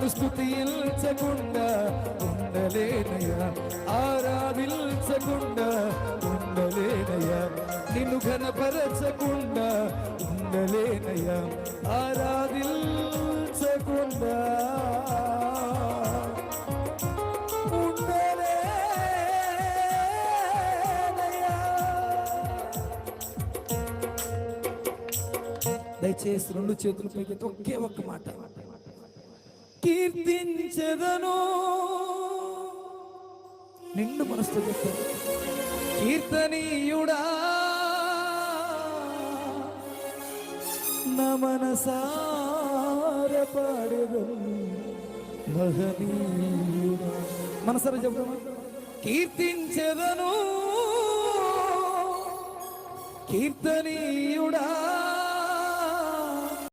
నిన్ను స్తుతించకుండా ఉండలేనయ్యా, ఆరాధించకుండా ఉండలేనయ్యా, నిన్ను ఘనపరచకుండా ఉండలేనయ్యా, ఆరాధించకుండా దయచేసి రెండు చేతుల పైకి ఒకే ఒక్క మాట, కీర్తించెదను. నిండు మనసుతో చెప్పాను, కీర్తనీయుడా నా మనసార పాడెదను, మహనీయుడా. మనసారా చెప్తామా? కీర్తించెదను, కీర్తనీయుడా